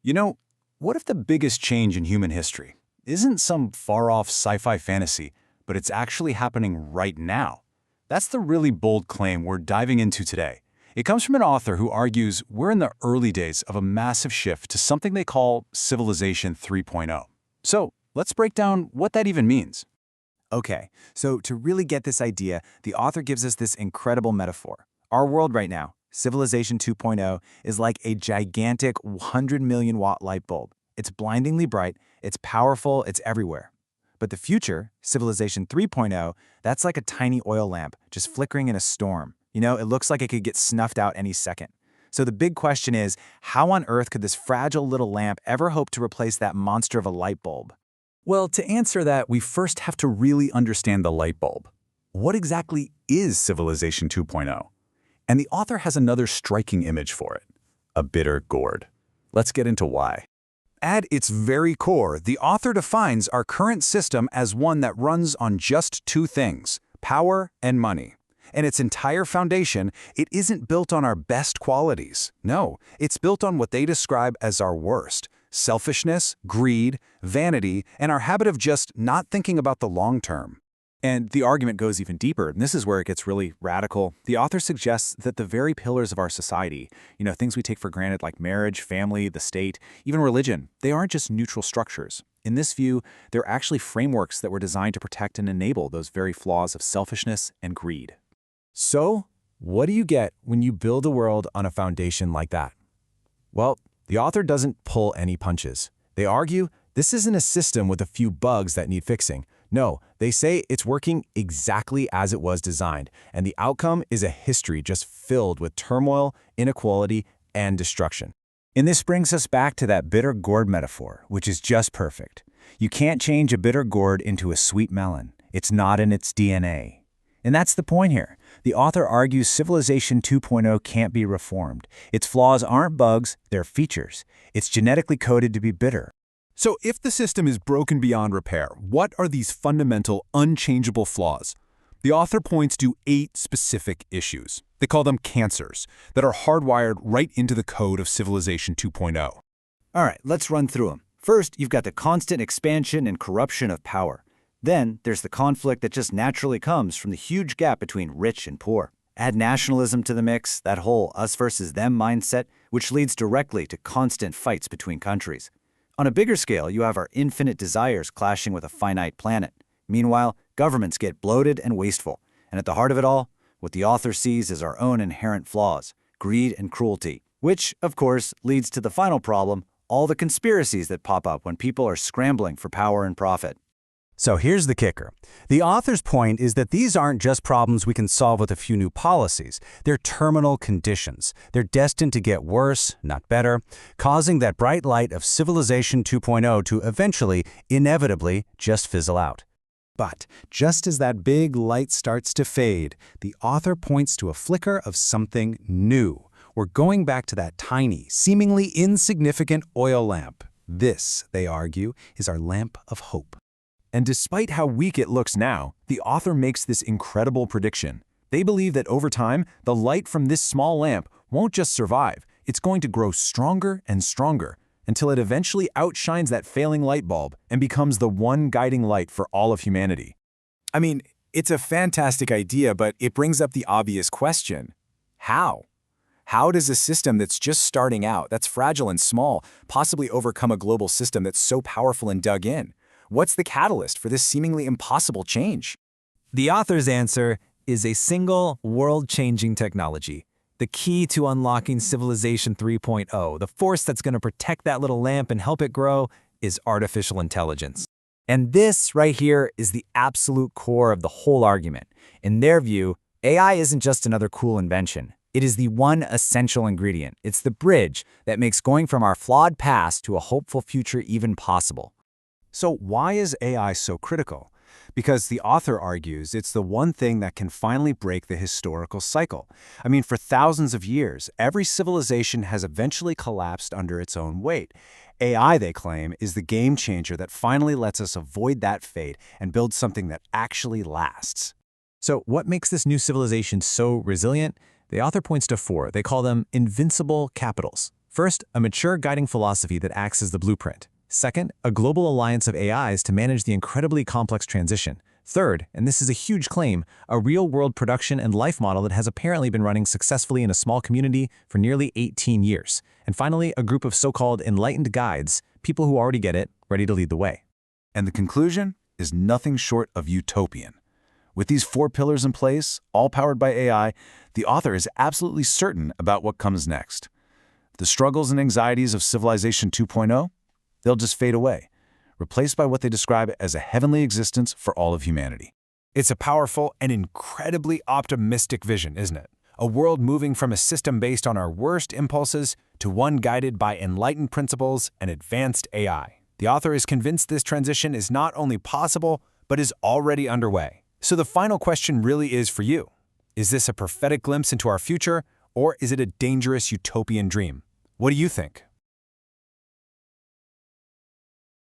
You know, what if the biggest change in human history isn't some far-off sci-fi fantasy, but it's actually happening right now? That's the really bold claim we're diving into today. It comes from an author who argues we're in the early days of a massive shift to something they call Civilization 3.0. So, let's break down what that even means. Okay, so to really get this idea, the author gives us this incredible metaphor. Our world right now, Civilization 2.0, is like a gigantic 100 million watt light bulb. It's blindingly bright, it's powerful, it's everywhere. But the future, Civilization 3.0, that's like a tiny oil lamp, just flickering in a storm. You know, it looks like it could get snuffed out any second. So the big question is, how on earth could this fragile little lamp ever hope to replace that monster of a light bulb? Well, to answer that, we first have to really understand the light bulb. What exactly is Civilization 2.0? And the author has another striking image for it: a bitter gourd. Let's get into why. At its very core, the author defines our current system as one that runs on just two things: power and money. And its entire foundation, it isn't built on our best qualities. No, it's built on what they describe as our worst: selfishness, greed, vanity, and our habit of just not thinking about the long term. And the argument goes even deeper, and this is where it gets really radical. The author suggests that the very pillars of our society, things we take for granted like marriage, family, the state, even religion, they aren't just neutral structures. In this view, they're actually frameworks that were designed to protect and enable those very flaws of selfishness and greed. So, what do you get when you build a world on a foundation like that? Well, the author doesn't pull any punches. They argue this isn't a system with a few bugs that need fixing. No, they say it's working exactly as it was designed, and the outcome is a history just filled with turmoil, inequality, and destruction. And this brings us back to that bitter gourd metaphor, which is just perfect. You can't change a bitter gourd into a sweet melon. It's not in its DNA. And that's the point here. The author argues Civilization 2.0 can't be reformed. Its flaws aren't bugs, they're features. It's genetically coded to be bitter. So if the system is broken beyond repair, what are these fundamental, unchangeable flaws? The author points to 8 specific issues. They call them cancers that are hardwired right into the code of Civilization 2.0. All right, let's run through them. First, you've got the constant expansion and corruption of power. Then, there's the conflict that just naturally comes from the huge gap between rich and poor. Add nationalism to the mix, that whole us versus them mindset, which leads directly to constant fights between countries. On a bigger scale, you have our infinite desires clashing with a finite planet. Meanwhile, governments get bloated and wasteful. And at the heart of it all, what the author sees is our own inherent flaws, greed and cruelty, which, of course, leads to the final problem, all the conspiracies that pop up when people are scrambling for power and profit. So here's the kicker. The author's point is that these aren't just problems we can solve with a few new policies. They're terminal conditions. They're destined to get worse, not better, causing that bright light of Civilization 2.0 to eventually, inevitably, just fizzle out. But just as that big light starts to fade, the author points to a flicker of something new. We're going back to that tiny, seemingly insignificant oil lamp. This, they argue, is our lamp of hope. And despite how weak it looks now, the author makes this incredible prediction. They believe that over time, the light from this small lamp won't just survive, it's going to grow stronger and stronger until it eventually outshines that failing light bulb and becomes the one guiding light for all of humanity. I mean, it's a fantastic idea, but it brings up the obvious question. How? How does a system that's just starting out, that's fragile and small, possibly overcome a global system that's so powerful and dug in? What's the catalyst for this seemingly impossible change? The author's answer is a single, world-changing technology. The key to unlocking Civilization 3.0, the force that's going to protect that little lamp and help it grow, is artificial intelligence. And this right here is the absolute core of the whole argument. In their view, AI isn't just another cool invention. It is the one essential ingredient. It's the bridge that makes going from our flawed past to a hopeful future even possible. So why is AI so critical? Because the author argues it's the one thing that can finally break the historical cycle. I mean, for thousands of years, every civilization has eventually collapsed under its own weight. AI, they claim, is the game changer that finally lets us avoid that fate and build something that actually lasts. So what makes this new civilization so resilient? The author points to 4. They call them invincible capitals. First, a mature guiding philosophy that acts as the blueprint. Second, a global alliance of AIs to manage the incredibly complex transition. Third, and this is a huge claim, a real-world production and life model that has apparently been running successfully in a small community for nearly 18 years. And finally, a group of so-called enlightened guides, people who already get it, ready to lead the way. And the conclusion is nothing short of utopian. With these 4 pillars in place, all powered by AI, the author is absolutely certain about what comes next. The struggles and anxieties of Civilization 2.0, they'll just fade away, replaced by what they describe as a heavenly existence for all of humanity. It's a powerful and incredibly optimistic vision, isn't it? A world moving from a system based on our worst impulses to one guided by enlightened principles and advanced AI. The author is convinced this transition is not only possible, but is already underway. So the final question really is for you. Is this a prophetic glimpse into our future, or is it a dangerous utopian dream? What do you think?